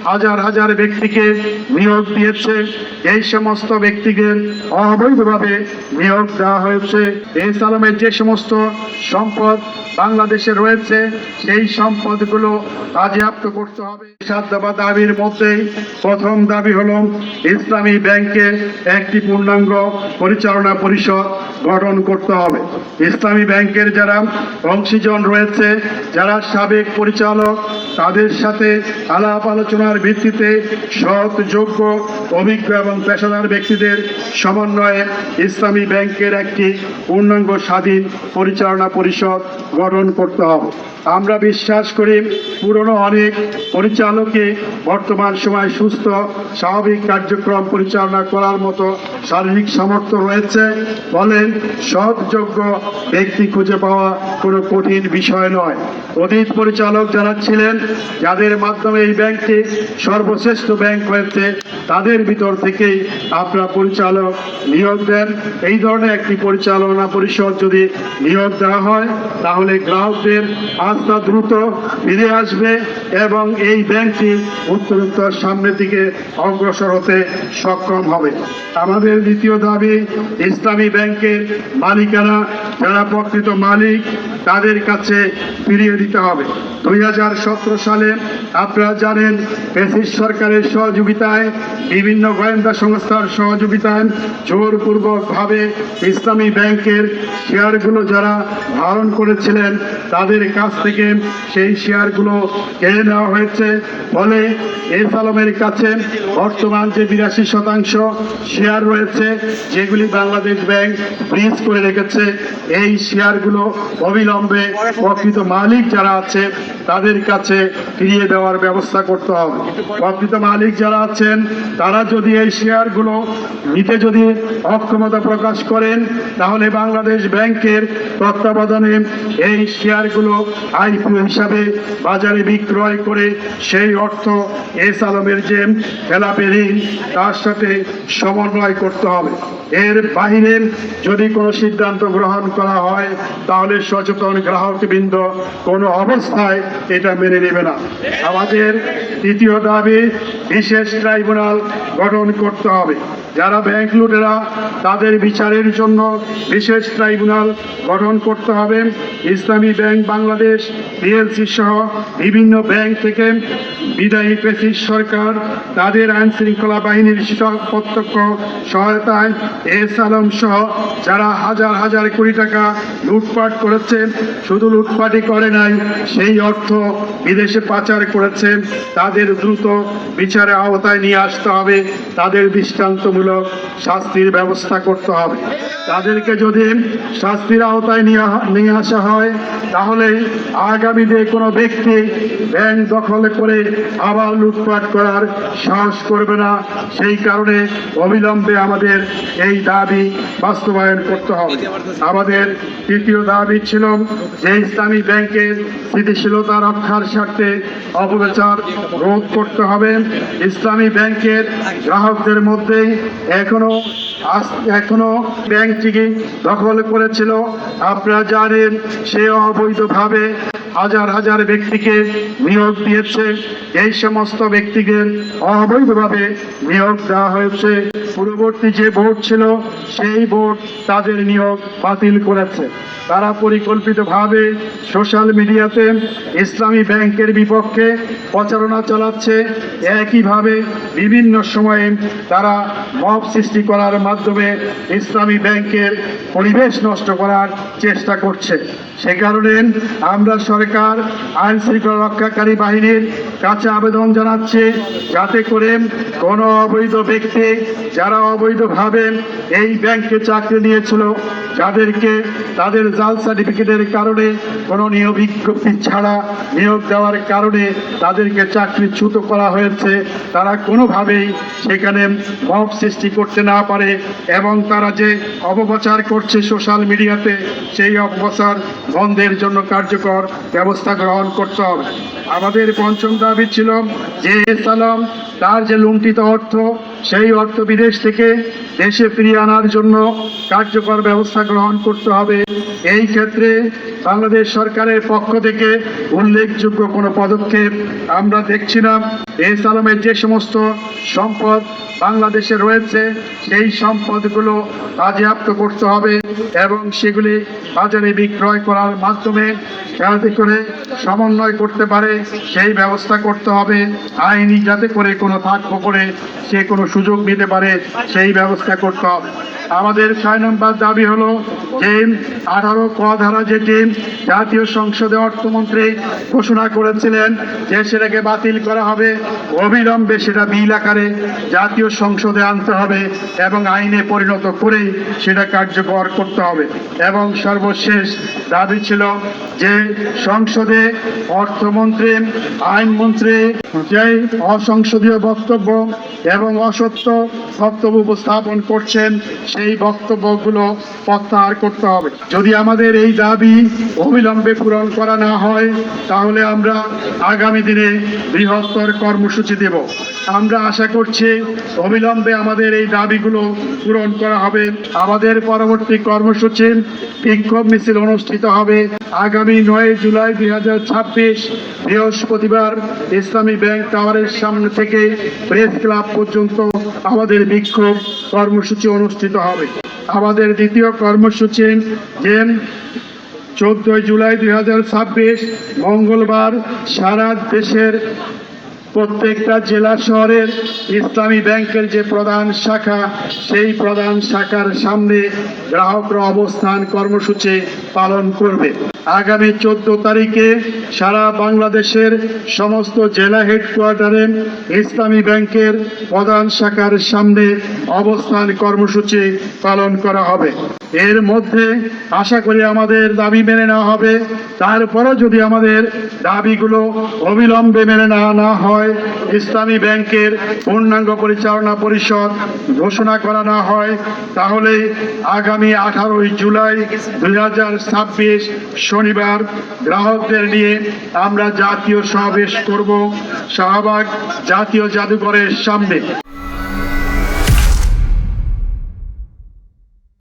হাজার হাজার ব্যক্তিকে নিয়োগ দিয়েছে। এই সমস্ত ব্যক্তিদের অবৈধভাবে নিয়োগ দেওয়া হয়েছে। এস আলমের যে সমস্ত সম্পদ বাংলাদেশে রয়েছে সেই সম্পদগুলো বাজেয়াপ্ত করতে হবে। 7 দফা দাবির মধ্যে প্রথম দাবি হলো ইসলামী ব্যাংকে একটি পূর্ণাঙ্গ পরিচালনা পরিষদ গঠন করতে হবে। ইসলামী ব্যাংকের যারা অংশীজন রয়েছে, যারা সাবেক পরিচালক, তাদের সাথে আলাপ আলোচনার ভিত্তিতে সৎ, যোগ্য, অভিজ্ঞ এবং পেশাদার ব্যক্তিদের সমন্বয়ে ইসলামী ব্যাংকের একটি পূর্ণাঙ্গ স্বাধীন পরিচালনা পরিষদ গঠন করতে হবে। আমরা বিশ্বাস করি পুরনো অনেক পরিচালকই বর্তমান সময় সুস্থ স্বাভাবিক কার্যক্রম পরিচালনা করার মতো শারীরিক সামর্থ্য রয়েছে। বলেন সৎ, যোগ্য ব্যক্তি খুঁজে পাওয়া কোনো কঠিন বিষয় নয়। অতীত পরিচালক যারা ছিলেন, যাদের মাধ্যমে এই ব্যাংকটি সর্বশ্রেষ্ঠ ব্যাংক হয়েছে, তাদের ভিতর থেকেই আপনারা পরিচালক নিয়োগ দেন। এই ধরনের একটি পরিচালনা পরিষদ যদি নিয়োগ দেওয়া হয় তাহলে গ্রাহকদের আস্থা দ্রুত ফিরে আসবে এবং এই ব্যাংকটি উত্তরোত্তর সামনের দিকে অগ্রসর হতে সক্ষম হবে। আমাদের দ্বিতীয় দাবি, ইসলামী ব্যাংকের মালিকানা যারা প্রকৃত মালিক তাদের কাছে ফিরিয়ে দিতে হবে। 2017 সালে আপনারা জানেন ফ্যাসিস্ট সরকারের সহযোগিতায়, বিভিন্ন গোয়েন্দা সংস্থার সহযোগিতায় জোরপূর্বকভাবে ইসলামী ব্যাংকের শেয়ারগুলো যারা ধারণ করেছিলেন তাদের কাছ থেকে সেই শেয়ারগুলো কেড়ে নেওয়া হয়েছে। ফলে এস আলমের কাছে বর্তমান যে 82% শেয়ার রয়েছে, যেগুলি বাংলাদেশ ব্যাংক ফ্রিজ করে রেখেছে, এই শেয়ারগুলো অবিলম্বে প্রকৃত মালিক যারা আছে তাদের কাছে ফিরিয়ে দেওয়ার ব্যবস্থা করতে হবে। প্রকৃত মালিক যারা আছেন তারা যদি এই শেয়ারগুলো নিতে যদি অক্ষমতা প্রকাশ করেন তাহলে বাংলাদেশ ব্যাংকের তত্ত্বাবধানে এই শেয়ারগুলো আইপিও হিসাবে বাজারে বিক্রয় করে সেই অর্থ এস আলমের যে খেলাপি ঋণ তার সাথে সমন্বয় করতে হবে। এর বাইরে যদি কোনো সিদ্ধান্ত গ্রহণ করা হয় তাহলে সচেতন গ্রাহকবৃন্দ কোনো অবস্থায় এটা মেনে নেবে না। আমাদের তৃতীয় দাবি, বিশেষ ট্রাইব্যুনাল গঠন করতে হবে। যারা ব্যাংক লুটেরা তাদের বিচারের জন্য বিশেষ ট্রাইব্যুনাল গঠন করতে হবে। ইসলামী ব্যাংক বাংলাদেশ পিএলসি সহ বিভিন্ন ব্যাংক থেকে বিদায়ী ফ্যাসিস্ট সরকার তাদের আইন শৃঙ্খলা বাহিনীর প্রত্যক্ষ সহায়তায় এস আলম সহ যারা হাজার হাজার কোটি টাকা লুটপাট করেছে, শুধু লুটপাটই করে নাই, সেই অর্থ বিদেশে পাচার করেছে, তাদের দ্রুত বিচারের আওতায় নিয়ে আসতে হবে। তাদের দৃষ্টান্তমূলক শাস্তির ব্যবস্থা করতে হবে। তাদেরকে যদি শাস্তির আওতায় নিয়ে আসা হয় তাহলে আগামীতে কোনো ব্যক্তি ব্যাংক দখল করে আবার লুটপাট করার সাহস করবে না। সেই কারণে অবিলম্বে আমাদের এই দাবি বাস্তবায়ন করতে হবে। আমাদের তৃতীয় দাবি ছিল যে ইসলামী ব্যাংকের স্থিতিশীলতা রক্ষার স্বার্থে অপপ্রচার রোধ করতে হবে। ইসলামী ব্যাংকের গ্রাহকদের মধ্যে এখনো ব্যাংকটিকে দখল করেছিল। আপনারা জানেন সে অবৈধভাবে হাজার হাজার ব্যক্তিকে নিয়োগ দিয়েছে। এই সমস্ত ব্যক্তিদের অবৈধভাবে নিয়োগ দেওয়া হয়েছে। পূর্ববর্তী যে বোর্ড ছিল সেই বোর্ড তাদের নিয়োগ বাতিল করেছে। তারা পরিকল্পিতভাবে সোশ্যাল মিডিয়াতে ইসলামী ব্যাংকের বিপক্ষে প্রচারণা চালাচ্ছে। একইভাবে বিভিন্ন সময়ে তারা মব সৃষ্টি করার মাধ্যমে ইসলামী ব্যাংকের পরিবেশ নষ্ট করার চেষ্টা করছে। সে কারণে আমরা সরকার আইন শৃঙ্খলা রক্ষাকারী বাহিনীর কাছে আবেদন জানাচ্ছি যাতে করে কোনো অবৈধ ব্যক্তি যারা অবৈধভাবে এই ব্যাংকে চাকরি নিয়েছিল, যাদেরকে তাদের জাল সার্টিফিকেটের কারণে কোনো নিয়োগ বিজ্ঞপ্তি ছাড়া নিয়োগ দেওয়ার কারণে তাদেরকে চাকরিচ্যুত করা হয়েছে, তারা কোনোভাবেই সেখানে মব সৃষ্টি করতে না পারে এবং তারা যে অপপ্রচার করছে সোশ্যাল মিডিয়াতে সেই অপপ্রচার বন্ধের জন্য কার্যকর ব্যবস্থা গ্রহণ করতে হবে। আমাদের পঞ্চম দাবি ছিল যে সালাম তার যে লুণ্ঠিত অর্থ সেই অর্থ বিদেশ থেকে দেশে ফিরিয়ে আনার জন্য কার্যকর ব্যবস্থা গ্রহণ করতে হবে। এই ক্ষেত্রে বাংলাদেশ সরকারের পক্ষ থেকে উল্লেখযোগ্য কোনো পদক্ষেপ আমরা দেখছি না। এস আলমের যে সমস্ত সম্পদ বাংলাদেশে রয়েছে সেই সম্পদগুলো বাজেয়াপ্ত করতে হবে এবং সেগুলি বাজারে বিক্রয় করার মাধ্যমে যাতে করে সমন্বয় করতে পারে সেই ব্যবস্থা করতে হবে। আইনি যাতে করে কোনো ফাঁক ফোকরে সে কোনো সুযোগ নিতে পারে সেই ব্যবস্থা করতে হবে। আমাদের 6 নম্বর দাবি হলো যে 18 ক ধারা যেটি জাতীয় সংসদে অর্থমন্ত্রী ঘোষণা করেছিলেন যে সেটাকে বাতিল করা হবে, অবিলম্বে সেটা বিল আকারে জাতীয় সংসদে আনতে হবে এবং আইনে পরিণত করেই সেটা কার্যকর করতে হবে। এবং সর্বশেষ দাবি ছিল যে সংসদে অর্থমন্ত্রী আইনমন্ত্রী যে অসংসদীয় বক্তব্য এবং অসত্য বক্তব্য উপস্থাপন করছেন সেই বক্তব্যগুলো প্রত্যাহার করতে হবে। যদি আমাদের এই দাবি অবিলম্বে পূরণ করা না হয় তাহলে আমরা আগামী দিনে বৃহত্তর কর্মসূচি দেব। আমরা আশা করছি অবিলম্বে আমাদের এই দাবিগুলো পূরণ করা হবে। আমাদের পরবর্তী কর্মসূচি বিক্ষোভ মিছিল অনুষ্ঠিত হবে আগামী 9 জুলাই 2026 বৃহস্পতিবার ইসলামী ব্যাংক টাওয়ারের সামনে থেকে প্রেস ক্লাব পর্যন্ত আমাদের বিক্ষোভ কর্মসূচি অনুষ্ঠিত হবে। আমাদের দ্বিতীয় কর্মসূচি যে 14 জুলাই 2026 মঙ্গলবার সারা দেশের প্রত্যেকটা জেলা শহরের ইসলামী ব্যাংকের যে প্রধান শাখা সেই প্রধান শাখার সামনে গ্রাহকরা অবস্থান কর্মসূচি পালন করবে। আগামী 14 তারিখে সারা বাংলাদেশের সমস্ত জেলা হেডকোয়ার্টারে ইসলামী ব্যাংকের প্রধান শাখার সামনে অবস্থান কর্মসূচি পালন করা হবে। এর মধ্যে আশা করি আমাদের দাবি মেনে নেওয়া হবে। তারপরও যদি আমাদের দাবিগুলো অবিলম্বে মেনে নেওয়া না হয়, ইসলামী ব্যাংকের পূর্ণাঙ্গ পরিচালনা পরিষদ ঘোষণা করা না হয়, তাহলে আগামী 18 জুলাই 2026 শনিবার গ্রাহকদের নিয়ে আমরা জাতীয় সমাবেশ করব শাহবাগ জাতীয় জাদুঘরের সামনে।